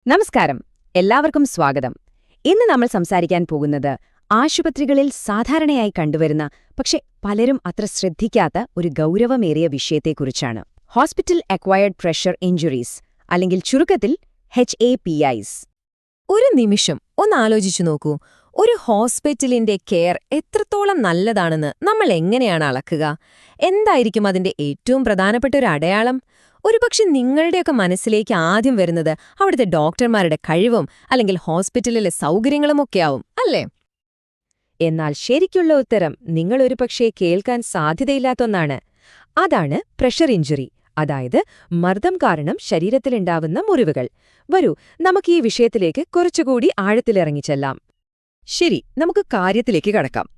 നമസ്കാരം, എല്ലാവർക്കും സ്വാഗതം. ഇന്ന് നമ്മൾ സംസാരിക്കാൻ പോകുന്നത് ആശുപത്രികളിൽ സാധാരണയായി കണ്ടുവരുന്ന പക്ഷെ പലരും അത്ര ശ്രദ്ധിക്കാത്ത ഒരു ഗൗരവമേറിയ വിഷയത്തെക്കുറിച്ചാണ്. ഹോസ്പിറ്റൽ അക്വയർഡ് പ്രഷർ ഇഞ്ചുറീസ്, അല്ലെങ്കിൽ ചുരുക്കത്തിൽ HAPIs. ഒരു നിമിഷം ഒന്നാലോചിച്ചു നോക്കൂ. ഒരു ഹോസ്പിറ്റലിന്റെ കെയർ എത്രത്തോളം നല്ലതാണെന്ന് നമ്മൾ എങ്ങനെയാണ് അളക്കുക? എന്തായിരിക്കും അതിന്റെ ഏറ്റവും പ്രധാനപ്പെട്ട ഒരു അടയാളം? ഒരുപക്ഷെ നിങ്ങളുടെയൊക്കെ മനസ്സിലേക്ക് ആദ്യം വരുന്നത് അവിടുത്തെ ഡോക്ടർമാരുടെ കഴിവും അല്ലെങ്കിൽ ഹോസ്പിറ്റലിലെ സൗകര്യങ്ങളുമൊക്കെയാവും, അല്ലേ? എന്നാൽ ശരിക്കുള്ള ഉത്തരം നിങ്ങൾ ഒരുപക്ഷേ കേൾക്കാൻ സാധ്യതയില്ലാത്ത ഒന്നാണ്. അതാണ് പ്രഷർ ഇഞ്ചുറി, അതായത് മർദ്ദം കാരണം ശരീരത്തിലുണ്ടാവുന്ന മുറിവുകൾ. വരൂ, നമുക്ക് ഈ വിഷയത്തിലേക്ക് കുറച്ചുകൂടി ആഴത്തിലിറങ്ങിച്ചെല്ലാം. ശരി, നമുക്ക് കാര്യത്തിലേക്ക് കടക്കാം.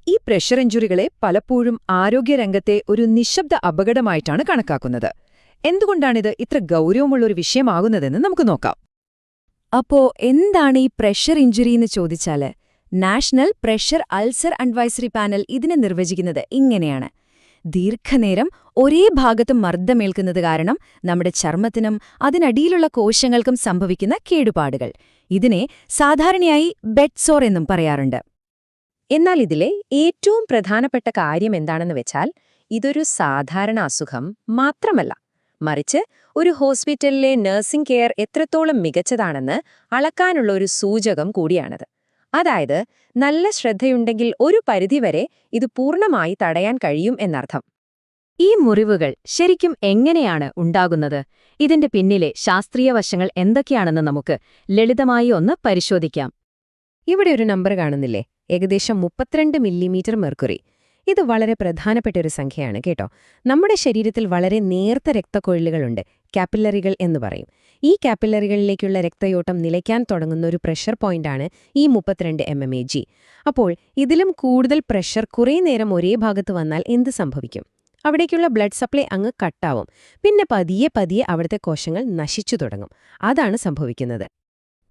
ഈ പ്രഷർ ഇഞ്ചുറികളെ പലപ്പോഴും ആരോഗ്യരംഗത്തെ ഒരു നിശബ്ദ അപകടമായിട്ടാണ് കണക്കാക്കുന്നത്. എന്തുകൊണ്ടാണിത് ഇത്ര ഗൗരവമുള്ളൊരു വിഷയമാകുന്നതെന്ന് നമുക്ക് നോക്കാം. അപ്പോ എന്താണ് ഈ പ്രഷർ ഇഞ്ചുറി എന്ന് ചോദിച്ചാല്, national pressure ulcer advisory panel ഇതിനെ നിർവചിക്കുന്നത് ഇങ്ങനെയാണ്: ദീർഘനേരം ഒരേ ഭാഗത്ത് മർദ്ദമേൽക്കുന്നത് കാരണം നമ്മുടെ ചർമ്മത്തിനും അതിനടിയിലുള്ള കോശങ്ങൾക്കും സംഭവിക്കുന്ന കേടുപാടുകൾ. ഇതിനെ സാധാരണയായി ബെഡ് സോർ എന്നും പറയാറുണ്ട്. എന്നാൽ ഇതിലെ ഏറ്റവും പ്രധാനപ്പെട്ട കാര്യം എന്താണെന്ന് വെച്ചാൽ, ഇതൊരു സാധാരണ അസുഖം മാത്രമല്ല, മറിച്ച് ഒരു ഹോസ്പിറ്റലിലെ നഴ്സിംഗ് കെയർ എത്രത്തോളം മികച്ചതാണെന്ന് അളക്കാനുള്ള ഒരു സൂചകം കൂടിയാണത്. അതായത്, നല്ല ശ്രദ്ധയുണ്ടെങ്കിൽ ഒരു പരിധിവരെ ഇത് പൂർണ്ണമായി തടയാൻ കഴിയും എന്നർത്ഥം. ഈ മുറിവുകൾ ശരിക്കും എങ്ങനെയാണ് ഉണ്ടാകുന്നത്? ഇതിന്റെ പിന്നിലെ ശാസ്ത്രീയ വശങ്ങൾ എന്തൊക്കെയാണെന്ന് നമുക്ക് ലളിതമായി ഒന്ന് പരിശോധിക്കാം. ഇവിടെ ഒരു നമ്പർ കാണുന്നില്ലേ? ഏകദേശം 32 മില്ലിമീറ്റർ മെർക്കുറി. ഇത് വളരെ പ്രധാനപ്പെട്ട ഒരു സംഖ്യയാണ് കേട്ടോ. നമ്മുടെ ശരീരത്തിൽ വളരെ നേർത്ത രക്തക്കൊഴലുകളുണ്ട്, കാപ്പില്ലറികൾ എന്ന് പറയും. ഈ കാപ്പില്ലറികളിലേക്കുള്ള രക്തയോട്ടം നിലയ്ക്കാൻ തുടങ്ങുന്ന ഒരു പ്രഷർ പോയിന്റാണ് ഈ 32 mmHg. അപ്പോൾ ഇതിലും കൂടുതൽ പ്രഷർ കുറേ നേരം ഒരേ ഭാഗത്ത് വന്നാൽ എന്ത് സംഭവിക്കും? അവിടേക്കുള്ള ബ്ലഡ് സപ്ലൈ അങ്ങ് കട്ടാവും. പിന്നെ പതിയെ പതിയെ അവിടുത്തെ കോശങ്ങൾ നശിച്ചു തുടങ്ങും. അതാണ് സംഭവിക്കുന്നത്.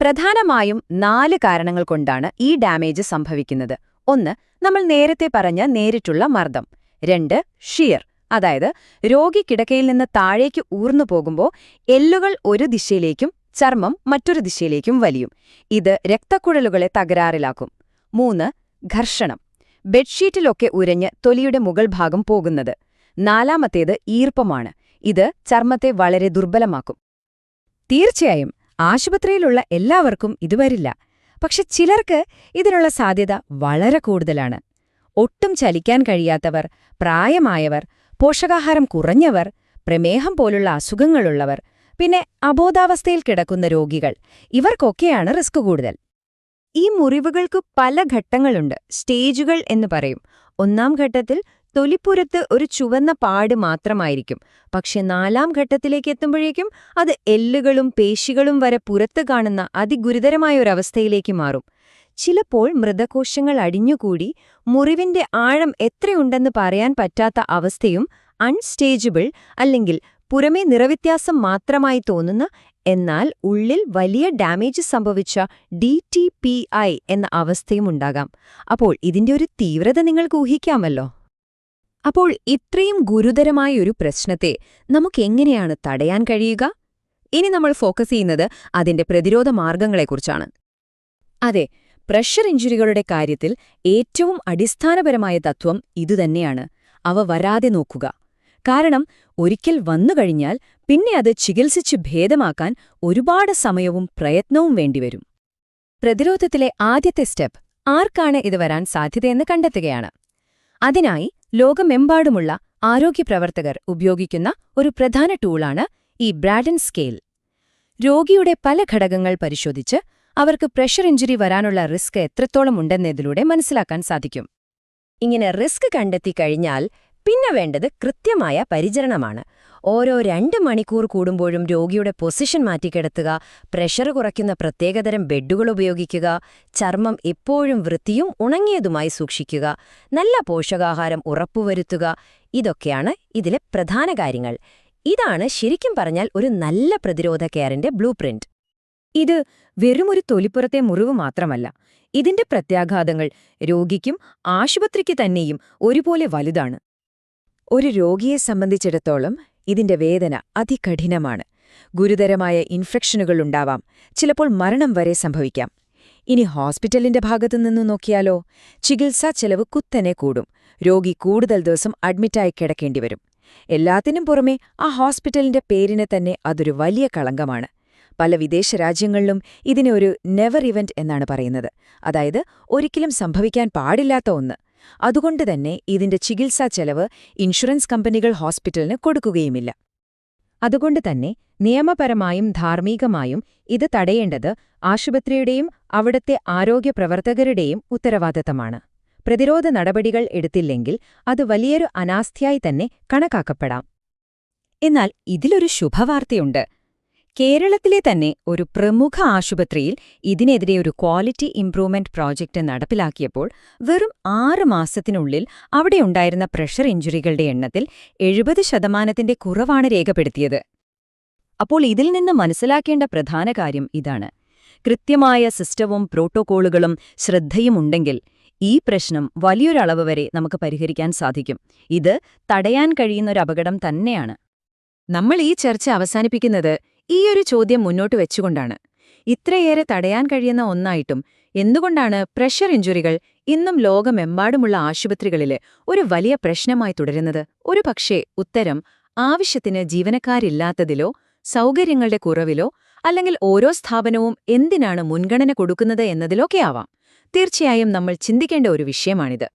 പ്രധാനമായും 4 കാരണങ്ങൾ കൊണ്ടാണ് ഈ ഡാമേജ് സംഭവിക്കുന്നത്. 1. നമ്മൾ നേരത്തെ പറഞ്ഞ നേരിട്ടുള്ള മർദ്ദം. 2. ഷിയർ, അതായത് രോഗി കിടക്കയിൽ നിന്ന് താഴേക്ക് ഊർന്നു പോകുമ്പോൾ എല്ലുകൾ ഒരു ദിശയിലേക്കും ചർമ്മം മറ്റൊരു ദിശയിലേക്കും വലിയും. ഇത് രക്തക്കുഴലുകളെ തകരാറിലാക്കും. 3. ഘർഷണം, ബെഡ്ഷീറ്റിലൊക്കെ ഉരഞ്ഞ് തൊലിയുടെ മുകൾ ഭാഗം പോകുന്നത്. 4. ഈർപ്പമാണ്. ഇത് ചർമ്മത്തെ വളരെ ദുർബലമാക്കും. തീർച്ചയായും ആശുപത്രിയിലുള്ള എല്ലാവർക്കും ഇത് വരില്ല. പക്ഷെ ചിലർക്ക് ഇതിനുള്ള സാധ്യത വളരെ കൂടുതലാണ്. ഒട്ടും ചലിക്കാൻ കഴിയാത്തവർ, പ്രായമായവർ, പോഷകാഹാരം കുറഞ്ഞവർ, പ്രമേഹം പോലുള്ള അസുഖങ്ങളുള്ളവർ, പിന്നെ അബോധാവസ്ഥയിൽ കിടക്കുന്ന രോഗികൾ, ഇവർക്കൊക്കെയാണ് റിസ്ക് കൂടുതൽ. ഈ മുറിവുകൾക്ക് പല ഘട്ടങ്ങളുണ്ട്, സ്റ്റേജുകൾ എന്ന് പറയും. 1-ാം ഘട്ടത്തിൽ തൊലിപ്പുറത്ത് ഒരു ചുവന്ന പാട് മാത്രമായിരിക്കും. പക്ഷെ 4-ാം ഘട്ടത്തിലേക്ക് എത്തുമ്പോഴേക്കും അത് എല്ലുകളും പേശികളും വരെ പുറത്ത് കാണുന്ന അതിഗുരുതരമായൊരവസ്ഥയിലേക്ക് മാറും. ചിലപ്പോൾ മൃതകോശങ്ങൾ അടിഞ്ഞുകൂടി മുറിവിന്റെ ആഴം എത്രയുണ്ടെന്ന് പറയാൻ പറ്റാത്ത അവസ്ഥയും അൺസ്റ്റേജബിൾ, അല്ലെങ്കിൽ പുറമേ നിറവ്യത്യാസം മാത്രമായി തോന്നുന്ന എന്നാൽ ഉള്ളിൽ വലിയ ഡാമേജ് സംഭവിച്ച DTPI എന്ന അവസ്ഥയും ഉണ്ടാകാം. അപ്പോൾ ഇതിന്റെ ഒരു തീവ്രത നിങ്ങൾക്ക് ഊഹിക്കാമല്ലോ. അപ്പോൾ ഇത്രയും ഗുരുതരമായ ഒരു പ്രശ്നത്തെ നമുക്കെങ്ങനെയാണ് തടയാൻ കഴിയുക? ഇനി നമ്മൾ ഫോക്കസ് ചെയ്യുന്നത് അതിന്റെ പ്രതിരോധ മാർഗങ്ങളെക്കുറിച്ചാണ്. അതെ, പ്രഷർ ഇഞ്ചുറികളുടെ കാര്യത്തിൽ ഏറ്റവും അടിസ്ഥാനപരമായ തത്വം ഇതുതന്നെയാണ്: അവ വരാതെ നോക്കുക. കാരണം ഒരിക്കൽ വന്നുകഴിഞ്ഞാൽ പിന്നെ അത് ചികിത്സിച്ച് ഭേദമാക്കാൻ ഒരുപാട് സമയവും പ്രയത്നവും വേണ്ടിവരും. പ്രതിരോധത്തിലെ ആദ്യത്തെ സ്റ്റെപ്പ് ആർക്കാണ് ഇത് വരാൻ സാധ്യതയെന്ന് കണ്ടെത്തുകയാണ്. അതിനായി ലോകമെമ്പാടുമുള്ള ആരോഗ്യപ്രവർത്തകർ ഉപയോഗിക്കുന്ന ഒരു പ്രധാന ടൂളാണ് ഈ ബ്രാഡൻ സ്കെയിൽ. രോഗിയുടെ പല ഘടകങ്ങൾ പരിശോധിച്ച് അവർക്ക് പ്രഷർ ഇഞ്ചുറി വരാനുള്ള റിസ്ക് എത്രത്തോളം ഉണ്ടെന്നതിലൂടെ മനസ്സിലാക്കാൻ സാധിക്കും. ഇങ്ങനെ റിസ്ക് കണ്ടെത്തിക്കഴിഞ്ഞാൽ പിന്നെ വേണ്ടത് കൃത്യമായ പരിചരണമാണ്. ഓരോ 2 മണിക്കൂർ കൂടുമ്പോഴും രോഗിയുടെ പൊസിഷൻ മാറ്റിക്കിടത്തുക, പ്രഷർ കുറയ്ക്കുന്ന പ്രത്യേകതരം ബെഡുകൾ ഉപയോഗിക്കുക, ചർമ്മം എപ്പോഴും വൃത്തിയും ഉണങ്ങിയതുമായി സൂക്ഷിക്കുക, നല്ല പോഷകാഹാരം ഉറപ്പുവരുത്തുക. ഇതൊക്കെയാണ് ഇതിലെ പ്രധാന കാര്യങ്ങൾ. ഇതാണ് ശരിക്കും പറഞ്ഞാൽ ഒരു നല്ല പ്രതിരോധ കെയറിന്റെ ബ്ലൂ പ്രിന്റ്. ഇത് വെറുമൊരു തൊലിപ്പുറത്തെ മുറിവ് മാത്രമല്ല. ഇതിന്റെ പ്രത്യാഘാതങ്ങൾ രോഗിക്കും ആശുപത്രിക്ക് തന്നെയും ഒരുപോലെ വലുതാണ്. ഒരു രോഗിയെ സംബന്ധിച്ചിടത്തോളം ഇതിന്റെ വേദന അതികഠിനമാണ്. ഗുരുതരമായ ഇൻഫെക്ഷനുകൾ ഉണ്ടാവാം, ചിലപ്പോൾ മരണം വരെ സംഭവിക്കാം. ഇനി ഹോസ്പിറ്റലിന്റെ ഭാഗത്തുനിന്നു നോക്കിയാലോ, ചികിത്സാ ചെലവ് കുത്തനെ കൂടും. രോഗി കൂടുതൽ ദിവസം അഡ്മിറ്റായി കിടക്കേണ്ടിവരും. എല്ലാത്തിനും പുറമെ ആ ഹോസ്പിറ്റലിന്റെ പേരിന് തന്നെ അതൊരു വലിയ കളങ്കമാണ്. പല വിദേശ രാജ്യങ്ങളിലും ഇതിനെ ഒരു നെവർ ഇവന്റ് എന്നാണ് പറയുന്നത്, അതായത് ഒരിക്കലും സംഭവിക്കാൻ പാടില്ലാത്ത ഒന്ന്. അതുകൊണ്ടുതന്നെ ഇതിന്റെ ചികിത്സാ ചെലവ് ഇൻഷുറൻസ് കമ്പനികൾ ഹോസ്പിറ്റലിന് കൊടുക്കുകയുമില്ല. അതുകൊണ്ടുതന്നെ നിയമപരമായും ധാർമ്മികമായും ഇത് തടയേണ്ടത് ആശുപത്രിയുടെയും അവിടത്തെ ആരോഗ്യപ്രവർത്തകരുടെയും ഉത്തരവാദിത്തമാണ്. പ്രതിരോധ നടപടികൾ എടുത്തില്ലെങ്കിൽ അത് വലിയൊരു അനാസ്ഥയായി തന്നെ കണക്കാക്കപ്പെടാം. എന്നാൽ ഇതിലൊരു ശുഭവാർത്തയുണ്ട്. കേരളത്തിലെ തന്നെ ഒരു പ്രമുഖ ആശുപത്രിയിൽ ഇതിനെതിരെ ഒരു ക്വാളിറ്റി ഇംപ്രൂവ്മെന്റ് പ്രോജക്റ്റ് നടപ്പിലാക്കിയപ്പോൾ വെറും 6 മാസത്തിനുള്ളിൽ അവിടെയുണ്ടായിരുന്ന പ്രഷർ ഇഞ്ചുറികളുടെ എണ്ണത്തിൽ 70% കുറവാണ് രേഖപ്പെടുത്തിയത്. അപ്പോൾ ഇതിൽ നിന്ന് മനസ്സിലാക്കേണ്ട പ്രധാന കാര്യം ഇതാണ്: കൃത്യമായ സിസ്റ്റവും പ്രോട്ടോക്കോളുകളും ശ്രദ്ധയുമുണ്ടെങ്കിൽ ഈ പ്രശ്നം വലിയൊരളവ് വരെ നമുക്ക് പരിഹരിക്കാൻ സാധിക്കും. ഇത് തടയാൻ കഴിയുന്നൊരു അപകടം തന്നെയാണ്. നമ്മൾ ഈ ചർച്ച അവസാനിപ്പിക്കുന്നത് ഈയൊരു ചോദ്യം മുന്നോട്ട് വെച്ചുകൊണ്ടാണ്. ഇത്രയേറെ തടയാൻ കഴിയുന്ന ഒന്നായിട്ടും എന്തുകൊണ്ടാണ് പ്രഷർ ഇഞ്ചുറികൾ ഇന്നും ലോകമെമ്പാടുമുള്ള ആശുപത്രികളിൽ ഒരു വലിയ പ്രശ്നമായി തുടരുന്നത്? ഒരുപക്ഷേ ഉത്തരം ആവശ്യത്തിന് ജീവനക്കാരില്ലാത്തതിലോ സൗകര്യങ്ങളുടെ കുറവിലോ അല്ലെങ്കിൽ ഓരോ സ്ഥാപനവും എന്തിനാണ് മുൻഗണന കൊടുക്കുന്നത് എന്നതിലൊക്കെയാവാം. തീർച്ചയായും നമ്മൾ ചിന്തിക്കേണ്ട ഒരു വിഷയമാണിത്.